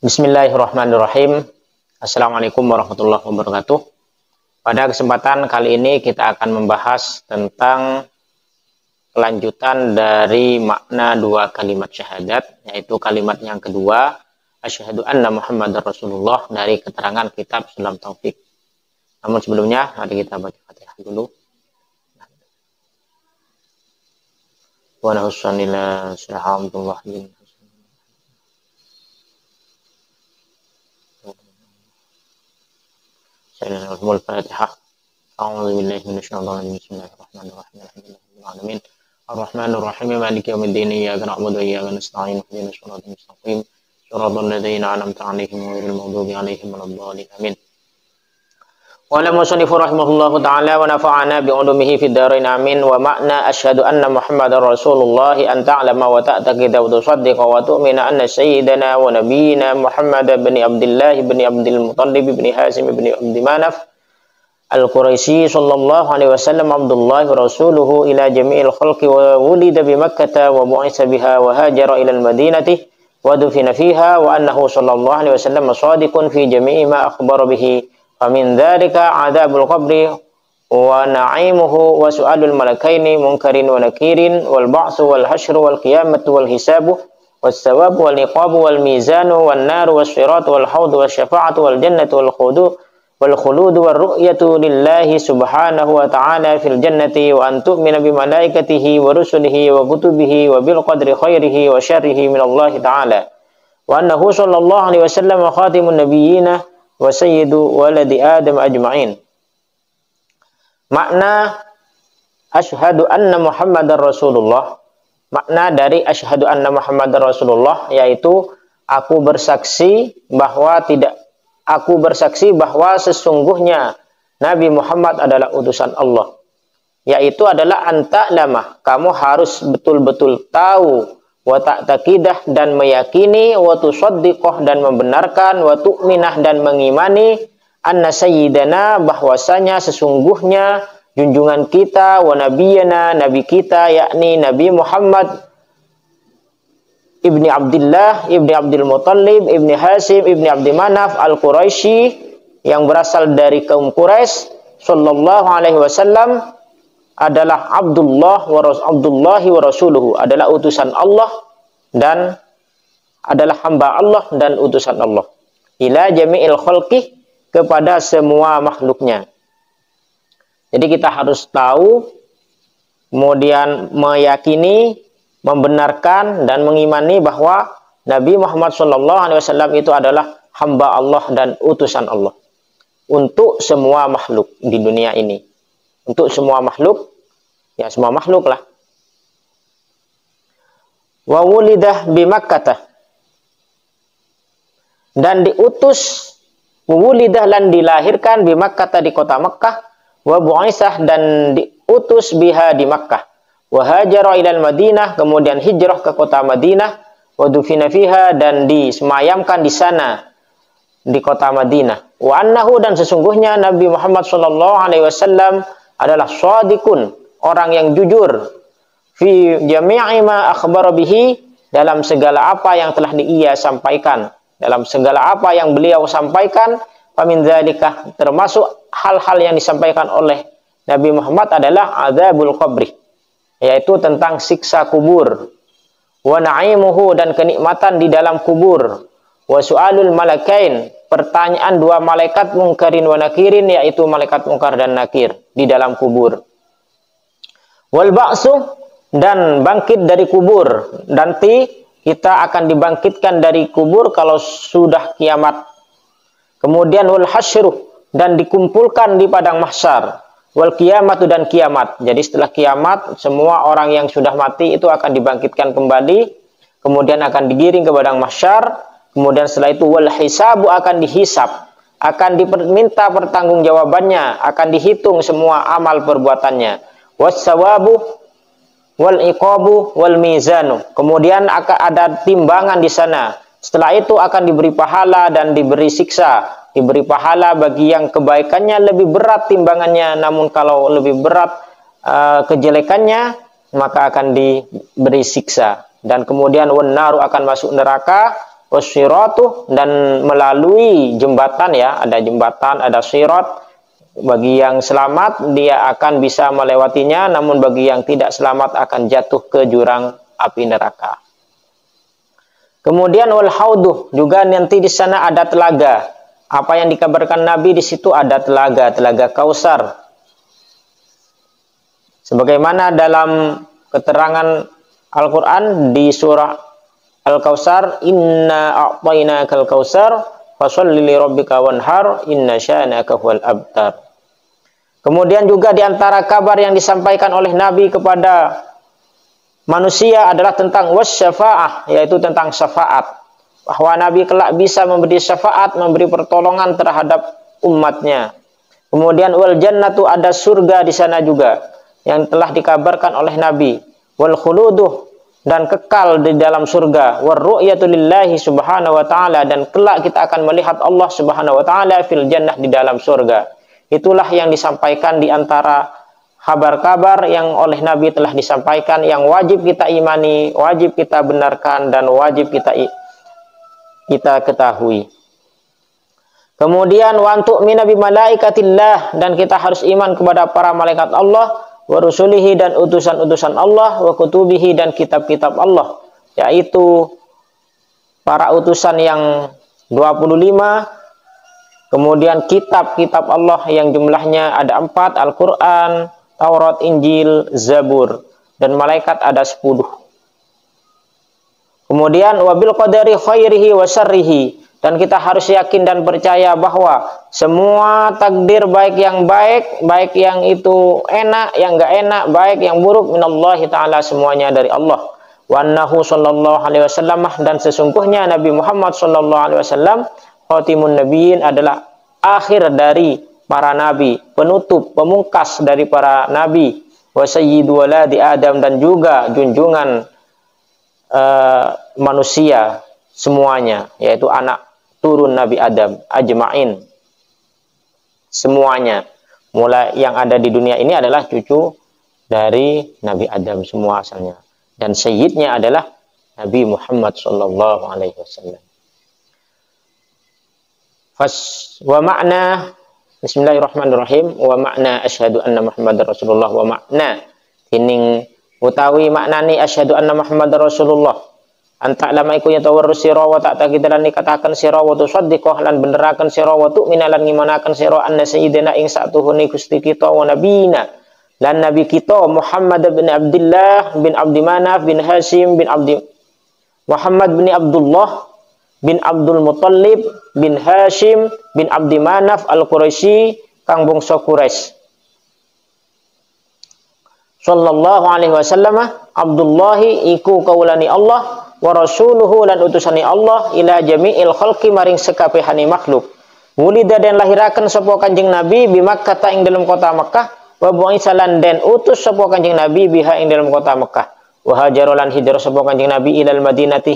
Bismillahirrahmanirrahim. Assalamualaikum warahmatullahi wabarakatuh. Pada kesempatan kali ini kita akan membahas tentang kelanjutan dari makna dua kalimat syahadat, yaitu kalimat yang kedua, asyhadu anna Muhammadar Rasulullah, dari keterangan kitab Sulam Taufik. Namun sebelumnya, mari kita baca Fatihah dulu. Wa nahussanillah sirhamdullah. Al-Fatihah. A'udzu billahi minasyaitonir rajim. Bismillahirrahmanirrahim. Alhamdulillahirabbil alamin. Arrahmanir rahim. Maliki yaumiddin. Iyyaka na'budu wa iyyaka nasta'in. Ihdinas siratal mustaqim. Shiratal ladzina an'amta 'alaihim ghairil maghdubi 'alaihim waladdallin. Amin. Qala musannifu rahimahullahu ta'ala wa nafa'ana bi'ulumihi fid dharain amin. Wa ma'na asyhadu anna Muhammadar Rasulullah an ta'lama wa ta'taqida wa tusaddiqa wa tu'mina anna sayyidana wa nabiyyina Muhammad bin Abdullah bin Abdul Muttalib bin Hasim bin Abdi Manaf al-Quraisy sallallahu alaihi wasallam Abdullah wa rasuluhu ila jami'il khalqi wa wulida bi Makkah wa bu'itsa biha wa hajara ila al-Madinati wa dufina fiha wa annahu sallallahu alaihi wasallam shadiqun fi jami'i ma akhbara bihi. Famin dzalika adzabul qabri wa na'imuhu wa su'alul malakaini munkarin wa nakirin wal ba'tsu wal hasyru wal qiyamatu wal hisabu was thawabu wal iqabu wal mizanu wan naru was siratu wal haudhu was syafa'atu wal jannatu wal khuludu war ru'yatu lillahi subhanahu wa ta'ala fil jannati wa an tu'mina bi malaikatihi wa rusulihi wa kutubihi wa bil qadri khairihi wa syarrihi min Allah ta'ala wa annahu sallallahu alaihi wasallam khatimun nabiyyina wa sayyidu waladi Adam ajma'in. Makna asyhadu anna Muhammadar Rasulullah, makna dari asyhadu anna Muhammadar Rasulullah yaitu aku bersaksi bahwa sesungguhnya Nabi Muhammad adalah utusan Allah. Yaitu adalah anta lama, kamu harus betul-betul tahu, wa ta'taqidah dan meyakini, wa tusaddiqah dan membenarkan, wa tu'minah dan mengimani, anna sayyidana bahwasanya sesungguhnya junjungan kita, wa nabiyana nabi kita, yakni Nabi Muhammad ibni Abdullah, ibni Abdul Muttalib, ibni Hasim, ibni Abdi Manaf al-Quraisy yang berasal dari kaum Quraisy sallallahu alaihi wasallam adalah Abdullahi wa rasuluhu, adalah utusan Allah dan adalah hamba Allah dan utusan Allah. Ila jami'il khalqi, kepada semua makhluknya. Jadi kita harus tahu, kemudian meyakini, membenarkan dan mengimani bahwa Nabi Muhammad SAW itu adalah hamba Allah dan utusan Allah untuk semua makhluk di dunia ini. Untuk semua makhluk, ya semua makhluk lah. Wa wulidah bi Makkah, dan diutus, wulidah dan dilahirkan bi Makkah, di kota Makkah, wa bu'isah dan diutus biha di Makkah, wa hajara ilal Madinah, kemudian hijrah ke kota Madinah, wa dufina fiha dan disemayamkan di sana di kota Madinah. Wa annahu dan sesungguhnya Nabi Muhammad sallallahu alaihi wasallam adalah shadiqun, orang yang jujur, fi jami'i ma akhbara bihi, dalam segala apa yang telah ia sampaikan, dalam segala apa yang beliau sampaikan. Famin dzalika, termasuk hal-hal yang disampaikan oleh Nabi Muhammad adalah adzabul qabri, yaitu tentang siksa kubur, wa na'imuhu dan kenikmatan di dalam kubur, wa su'alul malakain, pertanyaan dua malaikat mungkarin wa nakirin, yaitu malaikat mungkar dan nakir di dalam kubur. Wal ba'su, dan bangkit dari kubur. Nanti kita akan dibangkitkan dari kubur kalau sudah kiamat. Kemudian wal hasyru, dan dikumpulkan di padang mahsyar. Wal qiyamatu, dan kiamat. Jadi setelah kiamat, semua orang yang sudah mati itu akan dibangkitkan kembali. Kemudian akan digiring ke padang mahsyar. Kemudian setelah itu wal hisabu, akan dihisab, akan diminta pertanggungjawabannya, akan dihitung semua amal perbuatannya. Was sawabu wal iqabu wal mizanu, kemudian akan ada timbangan di sana. Setelah itu akan diberi pahala dan diberi siksa. Diberi pahala bagi yang kebaikannya lebih berat timbangannya, namun kalau lebih berat kejelekannya maka akan diberi siksa. Dan kemudian wan naru, akan masuk neraka. wasyiratu, dan melalui jembatan, ya, ada jembatan, ada sirat. Bagi yang selamat dia akan bisa melewatinya, namun bagi yang tidak selamat akan jatuh ke jurang api neraka. Kemudian wal hauduh, juga nanti di sana ada telaga. Apa yang dikabarkan Nabi di situ ada telaga, telaga Kausar. Sebagaimana dalam keterangan Al-Qur'an di surah Al-Kausar, inna a'tainakal kausar fasholli li rabbika wanhar inna sya'naka huwal abtar. Kemudian juga di antara kabar yang disampaikan oleh Nabi kepada manusia adalah tentang wasyafa'ah, yaitu tentang syafaat. Bahwa Nabi kelak bisa memberi syafaat, memberi pertolongan terhadap umatnya. Kemudian wal jannatu, ada surga di sana juga yang telah dikabarkan oleh Nabi. Wal khuluduh, dan kekal di dalam surga. War ru'yatu lillahi subhanahu wa ta'ala, dan kelak kita akan melihat Allah subhanahu wa ta'ala fil jannah, di dalam surga. Itulah yang disampaikan di antara kabar-kabar yang oleh Nabi telah disampaikan, yang wajib kita imani, wajib kita benarkan, dan wajib kita ketahui. Kemudian wa tu'mina bi malaikatillah, dan kita harus iman kepada para malaikat Allah, wa rusulihi, dan utusan-utusan Allah, wa kutubihi, dan kitab-kitab Allah, yaitu para utusan yang 25. Kemudian kitab-kitab Allah yang jumlahnya ada 4, Al-Quran, Taurat, Injil, Zabur, dan malaikat ada 10. Kemudian wabil qadari khairihi wa syarrihi, dan kita harus yakin dan percaya bahwa semua takdir, baik yang baik, baik yang itu enak, yang enggak enak, baik yang buruk, minallahi ta'ala, semuanya dari Allah. Wa annahu sallallahu alaihi wasallam, dan sesungguhnya Nabi Muhammad sallallahu alaihi wasallam khatimun nabiyyin, adalah akhir dari para nabi, penutup, pemungkas dari para nabi, wa sayyidu waladi Adam, dan juga junjungan manusia semuanya, yaitu anak turun Nabi Adam ajma'in, semuanya, mulai yang ada di dunia ini adalah cucu dari Nabi Adam semua asalnya, dan sayyidnya adalah Nabi Muhammad sallallahu alaihi wasallam. Wa makna, bismillahirrahmanirrahim, wa makna asyhadu anna Muhammadar Rasulullah, wa makna tining utawi maknani asyhadu anna Muhammadar Rasulullah, anta lama iku yatawar sira wa tak takidalan nikataken sira wa tusaddiqah, lan beneraken sira wa tu'mina lan ngimanaken sira anna sayyidina ing satuhune Gusti kita wa nabiyina lan nabi kita Muhammad bin Abdullah bin Abdi Manaf bin Hashim bin Abdi Muhammad bin Abdullah bin Abdul Muttalib bin Hashim bin Abdi Manaf al-Quraisy, kang bangsa Quraisy. Sallallahu alaihi wasallam, Abdullahi iku kaulani Allah, wa rasuluhu lan utusani Allah, ila jami'il khalqi maring sekabehane makhluk. Wulida den lahiraken sapa Kanjeng Nabi bi Makkah ing dalam kota Makkah, wa bu'itsa lan den utus sapa Kanjeng Nabi biha ing dalam kota Makkah. Wa hajara lan hijrah sapa Kanjeng Nabi ilal Madinati,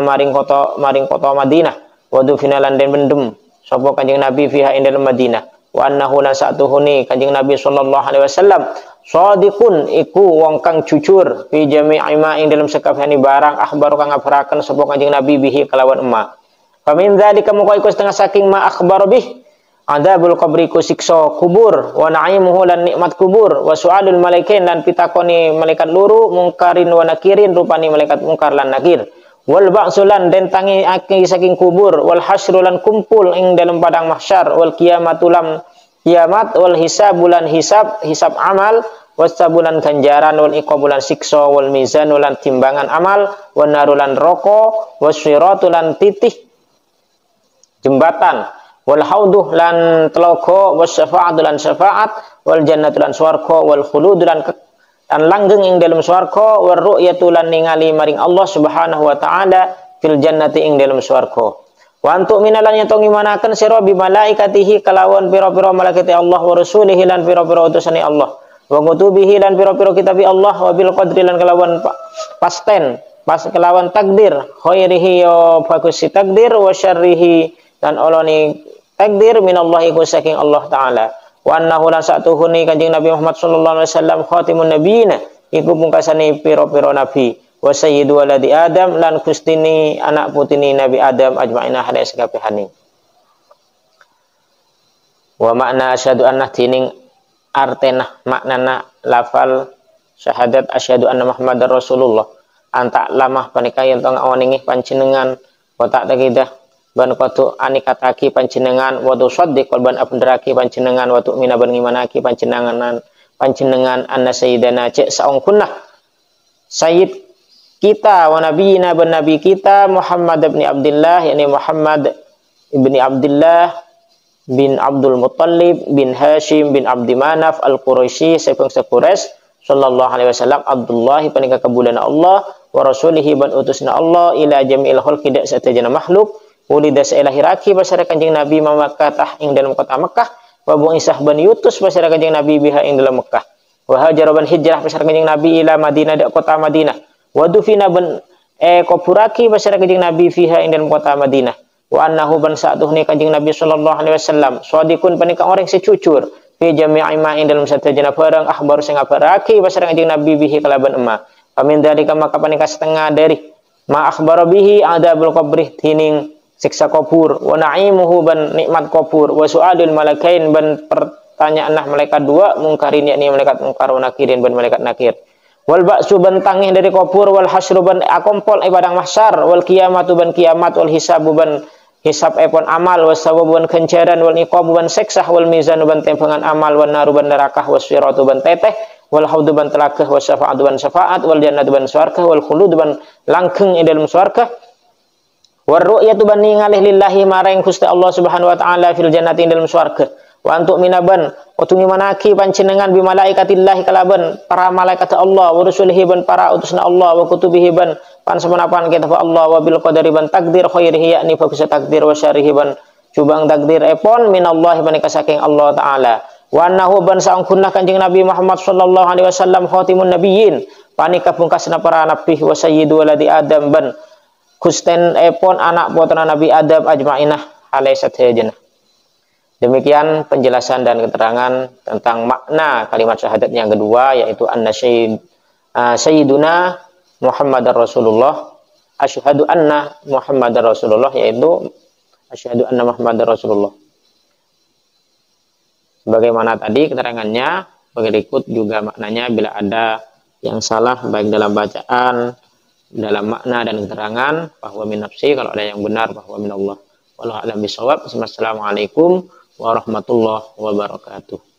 maring kota Madinah. Wa dufina lan den bendem sapa Kanjeng Nabi fiha ing dalam Madinah. Wa annahu la sa'tuhuni Kanjeng Nabi sallallahu alaihi wasallam shadiqun iku wong kang jujur fi jami'i ma ing dalam sakabehane barang akhbaru kang ngabaraken sapa Kanjeng Nabi bihi kelawan emma. Fa min dzalika muka iku setengah saking ma akhbar bih adzabul qabri ku siksa kubur, wa na'imuhu lan nikmat kubur, wa su'alul malaikain lan pitakoni malaikat loro, mungkarin wa nakirin rupani malaikat mungkar lan nakir, wal ba'sulan den tangi aki saking kubur, wal hasyrulan kumpul ing dalam padang mahsyar, wal qiyamatulam kiamat, wal hisabulan hisab amal, wasabulan ganjaran, wal iqabulan siksa, wal mizanulan timbangan amal, wan narulan roko, wasyiratulan titih jembatan, wal hauduh lan telaga, wasyafa'atu lan syafaat, wal jannatu lan swarga, wal khulud lan langgeng ing dalam swarga, war ru'yatu lan ningali maring Allah Subhanahu wa taala fil jannati ing dalam swarga. Wa antu minalan yatung imanaken sira bi malaikatihi kalawan pira-pira malaikat Allah, wa rasulihi lan pira-pira utusane Allah, wa kutubihi lan pira-pira kitab Allah, wa bil qadri lan kalawan kelawan takdir, khairihi ya bagus si takdir, wa syarrihi dan oloni takdir minallahi ku saking Allah taala. Wa annahu la sa'tuhuni Kanjeng Nabi Muhammad sallallahu alaihi wasallam khatimun nabiyina iku pungkasane pira-pira nabi, wa sayyidu waladi Adam lan kustini anak putini Nabi Adam ajma'ina hale sakabehane. Wa makna asyhadu anna tining artena maknana lafal syahadat asyhadu anna Muhammadar Rasulullah anta lamah panika yen tong awaningi panjenengan wa tak takidah ban qatu anikataki panjenengan wa tusaddiqal ban abdraki panjenengan wa tu'mina ban ngimanaki panjenengan anna sayyidana cek saungkunna sayyid kita wa nabiyina ban nabi kita Muhammad ibn Abdullah yakni Muhammad ibni Abdullah bin Abdul Muttalib bin Hashim bin Abdi Manaf al-Quraisy sebangsa Quraisy sallallahu alaihi wasallam Abdullah panika kabulana Allah wa rasulihi ban utusna Allah ila jami'il khalqi dak satajana makhluk ulida sailahiraki pasara Kanjeng Nabi Makkah ing dalam kota Mekah wa bu'isah ban yutus pasara Kanjeng Nabi biha ing dalam Mekah wa hajara ban hijrah pasara Kanjeng Nabi ila Madinah dak kota Madinah wa dufina ban kuburaki pasara Kanjeng Nabi fiha ing dalam kota Madinah wa annahu ban sa'duhni Kanjeng Nabi sallallahu alaihi wasallam shadiqun panika orang secucur fi jami'i ma ing dalam satajana barang akhbar sing ngabarake pasar Kanjeng Nabi bihi kalaban emma pamin dalika maka panika setengah dari ma akhbar bihi adabul qabri tining siksa kubur wa na'imuhu ban nikmat kubur wa su'alul malakain ban pertanyaan malaikat dua mungkarin yakni malaikat mungkar wa nakirin ban malaikat nakir wal ba'su ban tangih dari kubur wal hasyru ban akompol ibadang mahsyar wal qiyamatu ban kiamat wal hisabu ban hisab epon amal wasawabuan kencaran wal iqabuban seksah wal mizan ban timbangan amal wan naruban nerakah wasiratu ban teteh wal haudu ban telakah wasyafa'atu ban syafaat wal jannatu ban swarga wal khulud ban langgeng ing dalam swarga war ru'yatu ban ningali lillahi maring Gusti Allah Subhanahu wa taala fil jannati ing dalam swarga wa antuk minaban utungi manaki panjenengan bi malaikatillahi kalaban para malaikat Allah wa rusulihi ban para utusna Allah wa kutubihi ban pan semenapan kita Allah wa bil qadari ban takdir khairihi yakni bagus takdir wa syarihi ban cubang takdir epon minallahi panika saking Allah taala wa annahu ban saungkunna Kanjeng Nabi Muhammad sallallahu alaihi wasallam khatimun nabiyyin panika pungkasna para nabi wa sayyidu waladi Adam ban kusten epon anak putra Nabi Adam ajma'inah alaihi satajana. Demikian penjelasan dan keterangan tentang makna kalimat syahadat yang kedua yaitu anna sayyiduna Muhammadar Rasulullah asyhadu anna Muhammadar Rasulullah yaitu asyhadu anna Muhammadar Rasulullah. Sebagaimana tadi keterangannya berikut juga maknanya bila ada yang salah baik dalam bacaan dalam makna dan keterangan bahwa min nafsi kalau ada yang benar bahwa min Allah. Wallahu a'lam bishawab. Wassalamualaikum warahmatullahi wabarakatuh.